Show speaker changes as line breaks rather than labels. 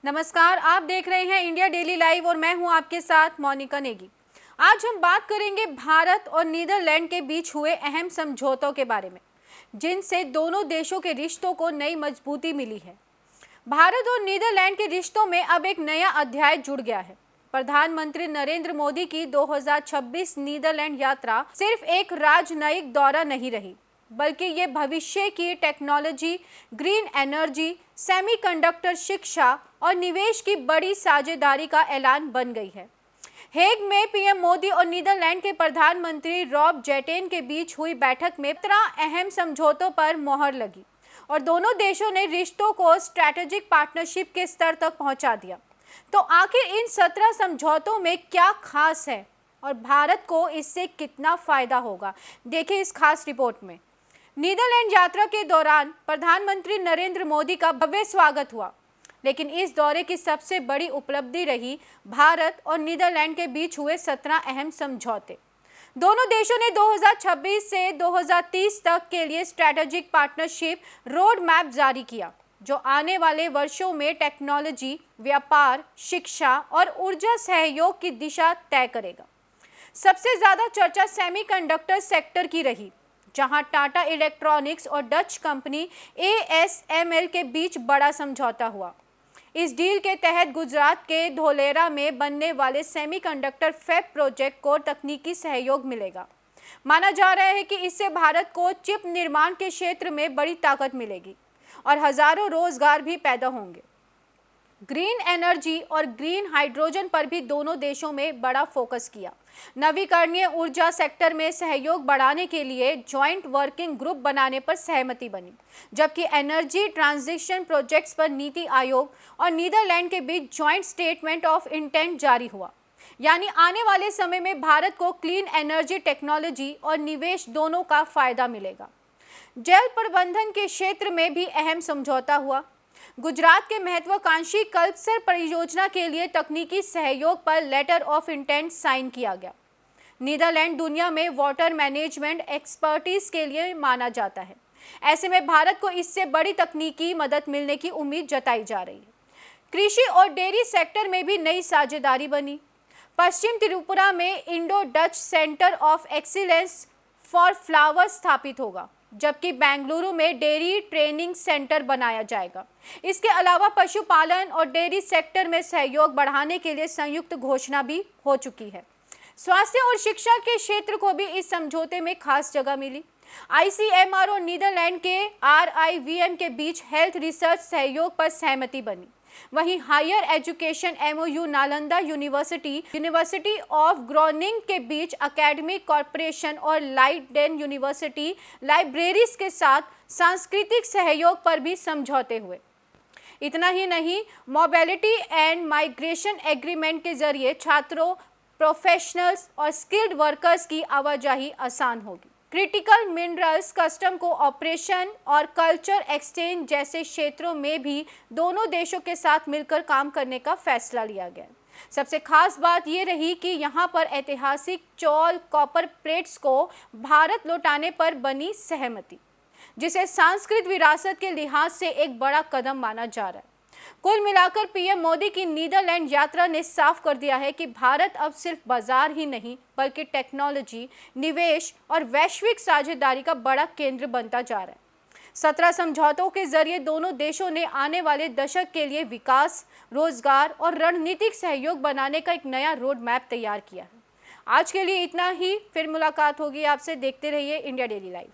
नमस्कार, आप देख रहे हैं इंडिया डेली लाइव और मैं हूं आपके साथ मोनिका नेगी। आज हम बात करेंगे भारत और नीदरलैंड के बीच हुए अहम समझौतों के बारे में, जिनसे दोनों देशों के रिश्तों को नई मजबूती मिली है। भारत और नीदरलैंड के रिश्तों में अब एक नया अध्याय जुड़ गया है। प्रधानमंत्री नरेंद्र मोदी की 2026 नीदरलैंड यात्रा सिर्फ एक राजनयिक दौरा नहीं रही, बल्कि ये भविष्य की टेक्नोलॉजी, ग्रीन एनर्जी, सेमीकंडक्टर, शिक्षा और निवेश की बड़ी साझेदारी का ऐलान बन गई है। हेग में पीएम मोदी और नीदरलैंड के प्रधानमंत्री रॉब जेटेन के बीच हुई बैठक में 17 अहम समझौतों पर मोहर लगी और दोनों देशों ने रिश्तों को स्ट्रैटेजिक पार्टनरशिप के स्तर तक पहुंचा दिया। तो आखिर इन 17 समझौतों में क्या खास है और भारत को इससे कितना फायदा होगा, देखिए इस खास रिपोर्ट में। नीदरलैंड यात्रा के दौरान प्रधानमंत्री नरेंद्र मोदी का भव्य स्वागत हुआ, लेकिन इस दौरे की सबसे बड़ी उपलब्धि रही भारत और नीदरलैंड के बीच हुए 17 अहम समझौते। दोनों देशों ने 2026 से 2030 तक के लिए स्ट्रैटेजिक पार्टनरशिप रोड मैप जारी किया, जो आने वाले वर्षों में टेक्नोलॉजी, व्यापार, शिक्षा और ऊर्जा सहयोग की दिशा तय करेगा। सबसे ज्यादा चर्चा सेमीकंडक्टर सेक्टर की रही, जहां टाटा इलेक्ट्रॉनिक्स और डच कंपनी ASML के बीच बड़ा समझौता हुआ। इस डील के तहत गुजरात के धोलेरा में बनने वाले सेमीकंडक्टर फैब प्रोजेक्ट को तकनीकी सहयोग मिलेगा। माना जा रहा है कि इससे भारत को चिप निर्माण के क्षेत्र में बड़ी ताकत मिलेगी और हजारों रोजगार भी पैदा होंगे। ग्रीन एनर्जी और ग्रीन हाइड्रोजन पर भी दोनों देशों में बड़ा फोकस किया। नवीकरणीय ऊर्जा सेक्टर में सहयोग बढ़ाने के लिए जॉइंट वर्किंग ग्रुप बनाने पर सहमति बनी, जबकि एनर्जी ट्रांजिशन प्रोजेक्ट्स पर नीति आयोग और नीदरलैंड के बीच जॉइंट स्टेटमेंट ऑफ इंटेंट जारी हुआ। यानी आने वाले समय में भारत को क्लीन एनर्जी टेक्नोलॉजी और निवेश दोनों का फायदा मिलेगा। जल प्रबंधन के क्षेत्र में भी अहम समझौता हुआ। गुजरात के महत्वाकांक्षी कल्पसर परियोजना के लिए तकनीकी सहयोग पर लेटर ऑफ इंटेंट साइन किया गया। नीदरलैंड दुनिया में वाटर मैनेजमेंट एक्सपर्टीज के लिए माना जाता है। ऐसे में भारत को इससे बड़ी तकनीकी मदद मिलने की उम्मीद जताई जा रही है। कृषि और डेयरी सेक्टर में भी नई साझेदारी बनी। पश्चिम त्रिपुरा में Indo Dutch centre of excellence for flower स्थापित होगा, जबकि बेंगलुरु में डेयरी ट्रेनिंग सेंटर बनाया जाएगा। इसके अलावा पशुपालन और डेयरी सेक्टर में सहयोग बढ़ाने के लिए संयुक्त घोषणा भी हो चुकी है। स्वास्थ्य और शिक्षा के क्षेत्र को भी इस समझौते में खास जगह मिली। ICMR और नीदरलैंड के RIVM के बीच हेल्थ रिसर्च सहयोग पर सहमति बनी। वहीं higher education MOU Nalanda university of Groningen के बीच एकेडमिक कॉर्पोरेशन और लाइडेन यूनिवर्सिटी लाइब्रेरीज के साथ सांस्कृतिक सहयोग पर भी समझौते हुए। इतना ही नहीं, मोबिलिटी एंड माइग्रेशन एग्रीमेंट के जरिए छात्रों, प्रोफेशनल्स और स्किल्ड वर्कर्स की आवाजाही आसान होगी। क्रिटिकल मिनरल्स, कस्टम कोऑपरेशन और कल्चर एक्सचेंज जैसे क्षेत्रों में भी दोनों देशों के साथ मिलकर काम करने का फैसला लिया गया। सबसे खास बात ये रही कि यहाँ पर ऐतिहासिक चौल कॉपर प्लेट्स को भारत लौटाने पर बनी सहमति, जिसे सांस्कृतिक विरासत के लिहाज से एक बड़ा कदम माना जा रहा है। कुल मिलाकर पीएम मोदी की नीदरलैंड यात्रा ने साफ कर दिया है कि भारत अब सिर्फ बाजार ही नहीं, बल्कि टेक्नोलॉजी, निवेश और वैश्विक साझेदारी का बड़ा केंद्र बनता जा रहा है। 17 समझौतों के जरिए दोनों देशों ने आने वाले दशक के लिए विकास, रोजगार और रणनीतिक सहयोग बनाने का एक नया रोड मैप तैयार किया है। आज के लिए इतना ही, फिर मुलाकात होगी आपसे। देखते रहिए इंडिया डेली लाइव।